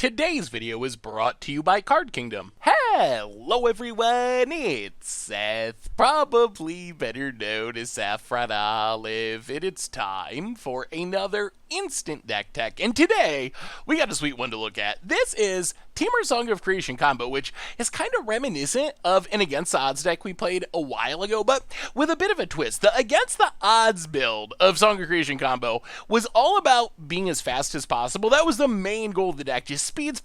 Today's video is brought to you by Card Kingdom. Hello everyone, it's Seth, probably better known as Saffron Olive, and it's time for another instant deck tech. And today, we got a sweet one to look at. This is Temur Song of Creation combo, which is kind of reminiscent of an Against the Odds deck we played a while ago, but with a bit of a twist. The Against the Odds build of Song of Creation combo was all about being as fast as possible. That was the main goal of the deck, just speed,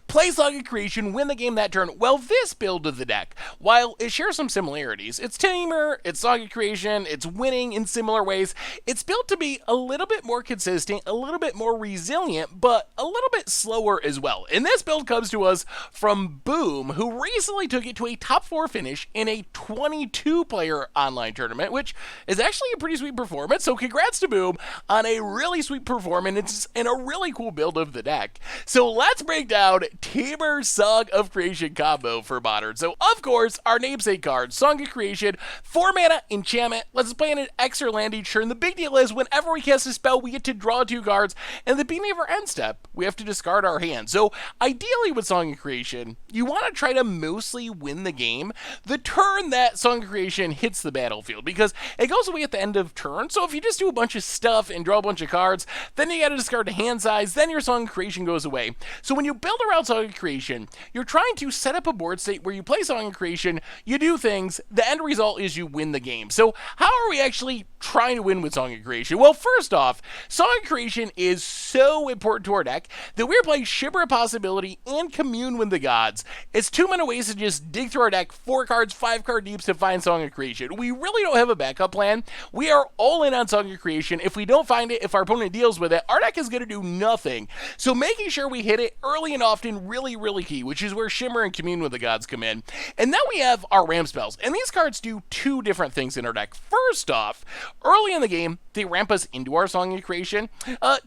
play Song of Creation, win the game that turn. Well, this build of the deck, while it shares some similarities, it's Temur, it's Song of Creation, it's winning in similar ways, it's built to be a little bit more consistent, a little bit more resilient, but a little bit slower as well. And this build comes to us from Boom, who recently took it to a top 4 finish in a 22-player online tournament, which is actually a pretty sweet performance. So congrats to Boom on a really sweet performance and a really cool build of the deck. So let's break down Temur Song of Creation combo for Modern. So of course, our namesake card, Song of Creation, 4 mana enchantment, lets us play in an extra land each turn. The big deal is whenever we cast a spell, we get to draw 2 cards, and at the beginning of our end step, we have to discard our hand. So ideally with Song of Creation, you want to try to mostly win the game the turn that Song of Creation hits the battlefield, because it goes away at the end of turn. So if you just do a bunch of stuff and draw a bunch of cards, then you got to discard the hand size, then your Song of Creation goes away. So when you build around Song of Creation, you're trying to set up a board state where you play Song of Creation, you do things, the end result is you win the game. So how are we actually trying to win with Song of Creation? Well, first off, Song of Creation is so important to our deck that we're playing Shiver of Possibility and Commune with the Gods. It's 2 mana ways to just dig through our deck, 4 cards, 5 card deeps to find Song of Creation. We really don't have a backup plan. We are all in on Song of Creation. If we don't find it, if our opponent deals with it, our deck is going to do nothing. So making sure we hit it early and often, really key, which is where Shimmer and Commune with the Gods come in. And then we have our ramp spells, and these cards do 2 different things in our deck. First off, early in the game, they ramp us into our Song of Creation.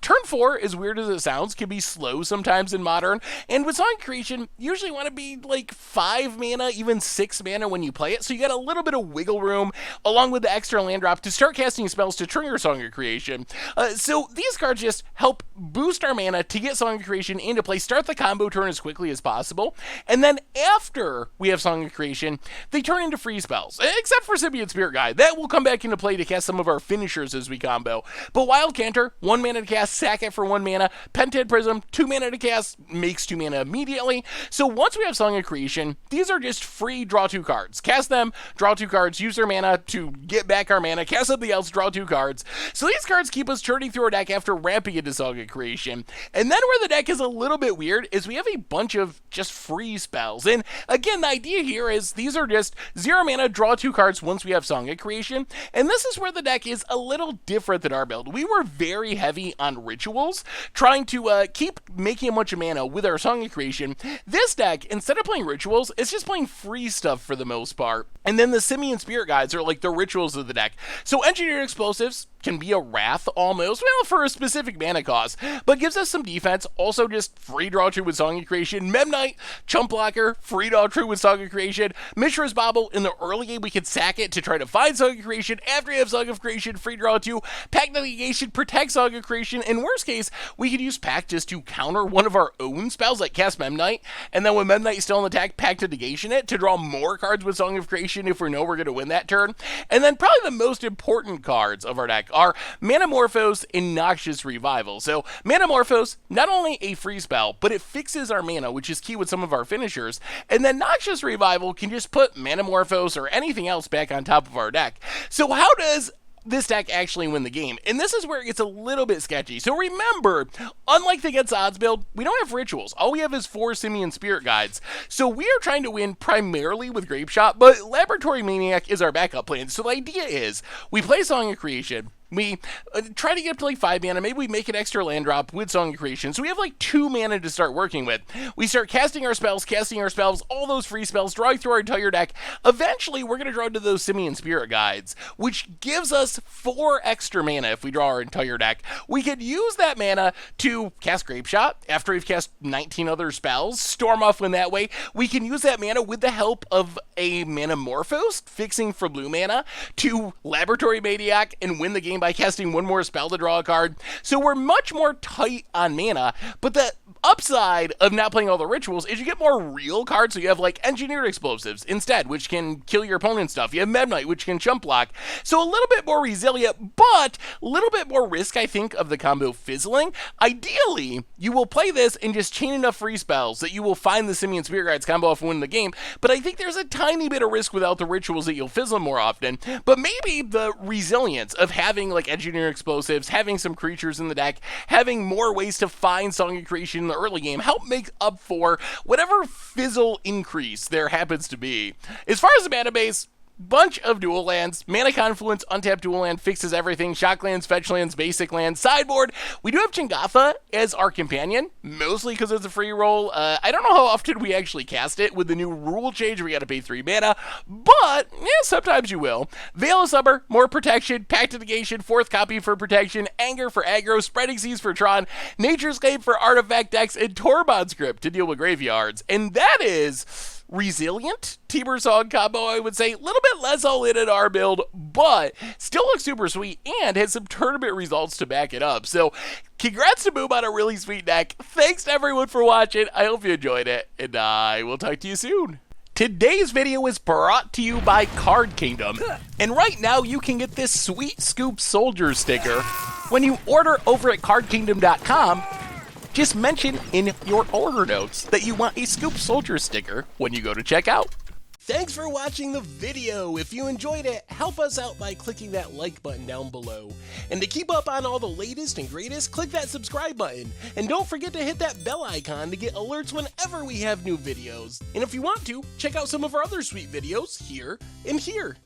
Turn 4, as weird as it sounds, can be slow sometimes in Modern, and with Song of Creation, you usually want to be like 5 mana, even 6 mana when you play it, so you got a little bit of wiggle room, along with the extra land drop, to start casting spells to trigger Song of Creation. So these cards just help boost our mana to get Song of Creation into play, start the combo turn as quickly as possible, and then after we have Song of Creation, they turn into free spells, except for Simian Spirit Guide. That will come back into play to cast some of our finishers as we combo. But Wild Canter, 1 mana to cast, sack it for 1 mana, Pentad Prism, 2 mana to cast, makes 2 mana immediately. So once we have Song of Creation, these are just free draw 2 cards. Cast them, draw 2 cards, use their mana to get back our mana, cast something else, draw 2 cards. So these cards keep us turning through our deck after ramping into Song of Creation. And then where the deck is a little bit weird is we have a bunch of just free spells. And again, the idea here is these are just 0 mana, draw 2 cards once we have Song of Creation. And this is where the deck is a little different than our build. We were very heavy on rituals, trying to keep making a bunch of mana with our Song of Creation. This deck, instead of playing rituals, it's just playing free stuff for the most part. And then the Simian Spirit Guides are like the rituals of the deck. So Engineered Explosives can be a wrath almost, well, for a specific mana cost, but gives us some defense. Also just free draw true with Song of Creation. Memnite, Chump Blocker, free draw true with Song of Creation. Mishra's Bauble, in the early game we can sack it to try to find Song of Creation. After you have Song of Creation, free draw 2. Pact Negation, protect Song of Creation. In worst case, we could use Pact just to counter one of our own spells, like cast Memnite, and then when Memnite is still in attack, Pact to Negation it to draw more cards with Song of Creation if we know we're going to win that turn. And then probably the most important cards of our deck are Manamorphose and Noxious Revival. So Manamorphose, not only a free spell, but it fixes our mana, which is key with some of our finishers. And then Noxious Revival can just put Manamorphose or anything else back on top of our deck. So how does this deck actually win the game? And this is where it gets a little bit sketchy. So remember, unlike the Against the Odds build, we don't have rituals. All we have is 4 Simian Spirit Guides. So we are trying to win primarily with Grape Shot, but Laboratory Maniac is our backup plan. So the idea is, we play Song of Creation, we try to get up to like 5 mana, maybe we make an extra land drop with Song of Creation, so we have like 2 mana to start working with. We start casting our spells, all those free spells, drawing through our entire deck. Eventually, we're going to draw into those Simian Spirit Guides, which gives us 4 extra mana if we draw our entire deck. We could use that mana to cast Grape Shot after we've cast 19 other spells, Storm Off in that way. We can use that mana with the help of a Manamorphose, fixing for blue mana, to Laboratory Maniac and win the game by casting 1 more spell to draw a card. So we're much more tight on mana, but the upside of not playing all the rituals is you get more real cards. So you have like engineered explosives instead, which can kill your opponent's stuff. You have Meb-Knight, which can chump block. So a little bit more resilient, but a little bit more risk, I think, of the combo fizzling. Ideally, you will play this and just chain enough free spells that you will find the Simian Spirit Guides combo off and win the game. But I think there's a tiny bit of risk without the rituals that you'll fizzle more often. But maybe the resilience of having like engineered explosives, having some creatures in the deck, having more ways to find Song of Creation in the early game help make up for whatever fizzle increase there happens to be. As far as the mana base, bunch of dual lands. Mana Confluence, untapped dual land, fixes everything. Shock lands, fetch lands, basic lands. Sideboard, we do have Chingatha as our companion, mostly because it's a free roll. I don't know how often we actually cast it. With the new rule change, we gotta pay 3 mana, but yeah, sometimes you will. Veil of Summer, more protection. Pact of Negation, 4th copy for protection. Anger for aggro. Spreading Seas for Tron. Nature's Claim for artifact decks, and Tormod Script to deal with graveyards. And that is resilient Temur Song combo, I would say. A little bit less all in our build, but still looks super sweet and has some tournament results to back it up. So congrats to Boom on a really sweet deck. Thanks to everyone for watching. I hope you enjoyed it, and I will talk to you soon. Today's video is brought to you by Card Kingdom, and right now you can get this sweet Scoop Soldier sticker when you order over at cardkingdom.com. Just mention in your order notes that you want a Scoop Soldier sticker when you go to checkout. Thanks for watching the video. If you enjoyed it, help us out by clicking that like button down below. And to keep up on all the latest and greatest, click that subscribe button. And don't forget to hit that bell icon to get alerts whenever we have new videos. And if you want to, check out some of our other sweet videos here and here.